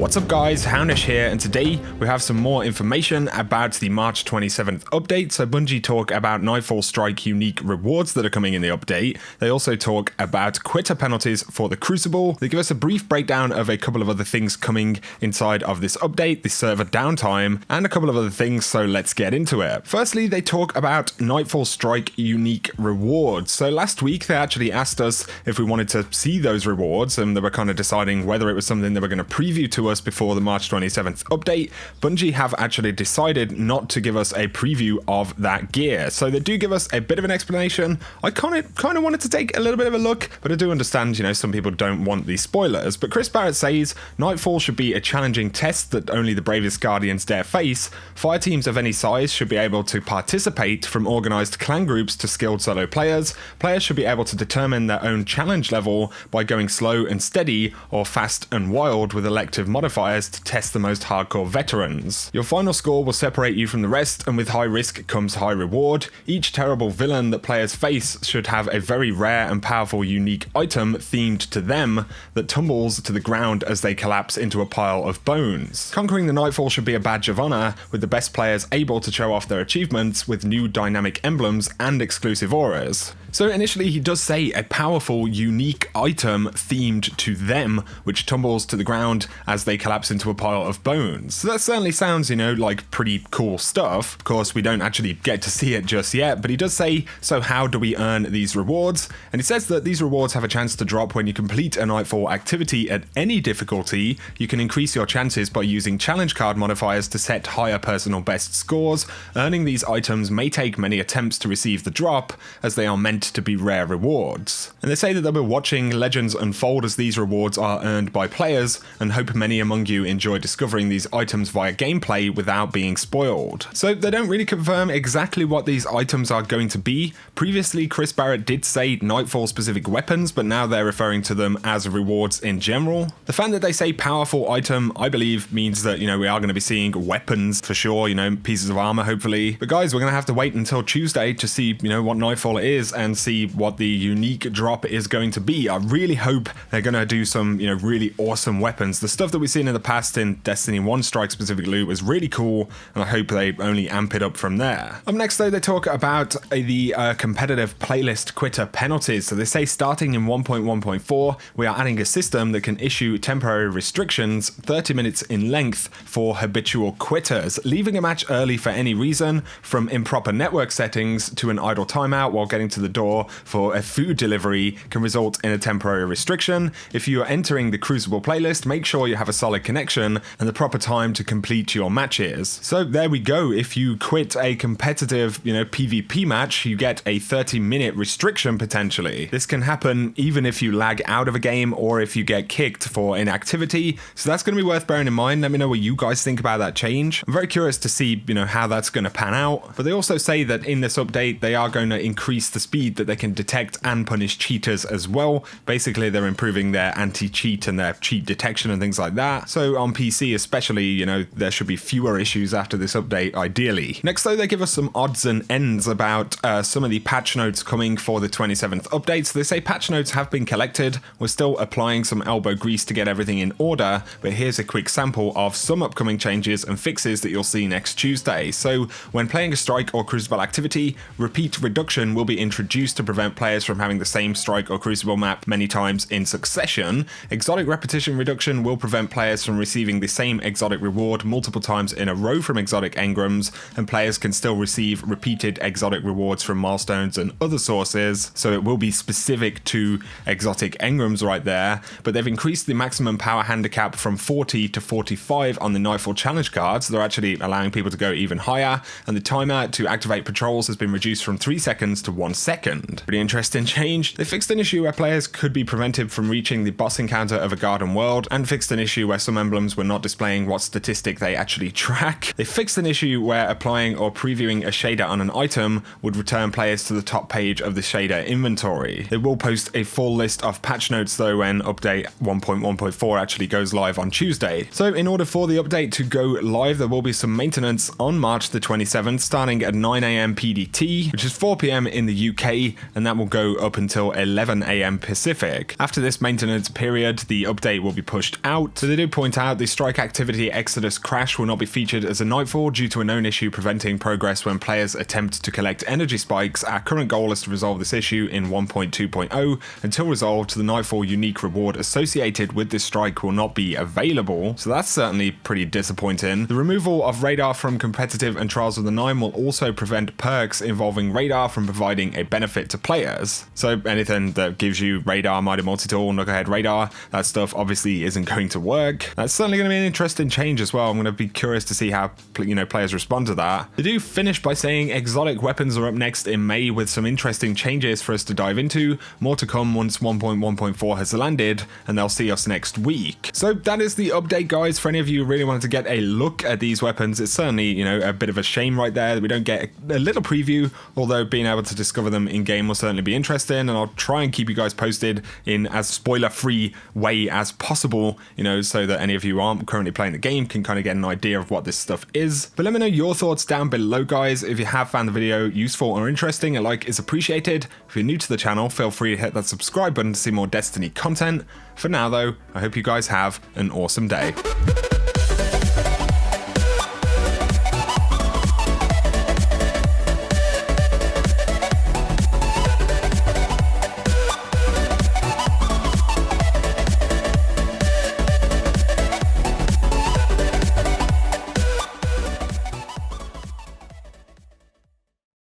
What's up guys, Houndish here, and today we have some more information about the March 27th update. So Bungie talk about Nightfall Strike unique rewards that are coming in the update. They also talk about quitter penalties for the Crucible. They give us a brief breakdown of a couple of other things coming inside of this update, the server downtime, and a couple of other things, so let's get into it. Firstly, they talk about Nightfall Strike unique rewards. So last week they actually asked us if we wanted to see those rewards, and they were kind of deciding whether it was something they were going to preview to us before the March 27th update. Bungie have actually decided not to give us a preview of that gear, so they do give us a bit of an explanation. I kind of wanted to take a little bit of a look, but I do understand, some people don't want these spoilers. But Chris Barrett says Nightfall should be a challenging test that only the bravest Guardians dare face. Fire teams of any size should be able to participate, from organized clan groups to skilled solo players. Players should be able to determine their own challenge level by going slow and steady or fast and wild with elective modifiers to test the most hardcore veterans. Your final score will separate you from the rest, and with high risk comes high reward. Each terrible villain that players face should have a very rare and powerful unique item themed to them that tumbles to the ground as they collapse into a pile of bones. Conquering the Nightfall should be a badge of honor, with the best players able to show off their achievements with new dynamic emblems and exclusive auras. So initially he does say a powerful, unique item themed to them, which tumbles to the ground as they collapse into a pile of bones. So that certainly sounds, like pretty cool stuff. Of course, we don't actually get to see it just yet, but he does say, so how do we earn these rewards? And he says that these rewards have a chance to drop when you complete a Nightfall activity at any difficulty. You can increase your chances by using challenge card modifiers to set higher personal best scores. Earning these items may take many attempts to receive the drop, as they are meant to be rare rewards. And they say that they'll be watching legends unfold as these rewards are earned by players, and hope many among you enjoy discovering these items via gameplay without being spoiled. So they don't really confirm exactly what these items are going to be. Previously, Chris Barrett did say Nightfall specific weapons, but now they're referring to them as rewards in general. The fact that they say powerful item, I believe, means that, we are going to be seeing weapons for sure, pieces of armor hopefully. But guys, we're going to have to wait until Tuesday to see, what Nightfall is and see what the unique drop is going to be. I really hope they're going to do some, really awesome weapons. The stuff that we've seen in the past in Destiny 1 Strike specific loot was really cool, and I hope they only amp it up from there. Up next though, they talk about the competitive playlist quitter penalties. So they say starting in 1.1.4, we are adding a system that can issue temporary restrictions 30 minutes in length for habitual quitters. Leaving a match early for any reason, from improper network settings to an idle timeout while getting to the door for a food delivery, can result in a temporary restriction. If you are entering the Crucible playlist, make sure you have a solid connection and the proper time to complete your matches. So there we go. If you quit a competitive, PvP match, you get a 30-minute restriction potentially. This can happen even if you lag out of a game or if you get kicked for inactivity. So that's going to be worth bearing in mind. Let me know what you guys think about that change. I'm very curious to see, how that's going to pan out. But they also say that in this update, they are going to increase the speed that they can detect and punish cheaters as well. Basically, they're improving their anti-cheat and their cheat detection and things like that. So on PC especially, there should be fewer issues after this update, ideally. Next though, they give us some odds and ends about some of the patch notes coming for the 27th update. So they say patch notes have been collected. We're still applying some elbow grease to get everything in order, but here's a quick sample of some upcoming changes and fixes that you'll see next Tuesday. So when playing a Strike or Crucible activity, repeat reduction will be introduced to prevent players from having the same Strike or Crucible map many times in succession. Exotic repetition reduction will prevent players from receiving the same exotic reward multiple times in a row from exotic engrams, and players can still receive repeated exotic rewards from milestones and other sources, so it will be specific to exotic engrams right there. But they've increased the maximum power handicap from 40 to 45 on the Nightfall challenge cards. They're actually allowing people to go even higher, and the timer to activate patrols has been reduced from 3 seconds to 1 second. Pretty interesting change. They fixed an issue where players could be prevented from reaching the boss encounter of a garden world, and fixed an issue where some emblems were not displaying what statistic they actually track. They fixed an issue where applying or previewing a shader on an item would return players to the top page of the shader inventory. They will post a full list of patch notes though when update 1.1.4 actually goes live on Tuesday. So in order for the update to go live, there will be some maintenance on March the 27th starting at 9 AM PDT, which is 4 PM in the UK today, and that will go up until 11 AM Pacific. After this maintenance period, the update will be pushed out. So they do point out the strike activity Exodus crash will not be featured as a Nightfall due to a known issue preventing progress when players attempt to collect energy spikes. Our current goal is to resolve this issue in 1.2.0. Until resolved, the Nightfall unique reward associated with this strike will not be available. So that's certainly pretty disappointing. The removal of radar from competitive and Trials of the Nine will also prevent perks involving radar from providing a benefit to players. So anything that gives you radar, mighty multi-tool, knucklehead radar, that stuff obviously isn't going to work. That's certainly going to be an interesting change as well. I'm going to be curious to see how players respond to that. They do finish by saying exotic weapons are up next in May with some interesting changes for us to dive into. More to come once 1.1.4 has landed, and they'll see us next week. So that is the update, guys. For any of you who really wanted to get a look at these weapons, it's certainly, a bit of a shame right there that we don't get a little preview, although being able to discover them in game will certainly be interesting, and I'll try and keep you guys posted in as spoiler-free way as possible, so that any of you who aren't currently playing the game can kind of get an idea of what this stuff is. But let me know your thoughts down below, guys. If you have found the video useful or interesting, a like is appreciated. If you're new to the channel, feel free to hit that subscribe button to see more Destiny content. For now though, I hope you guys have an awesome day.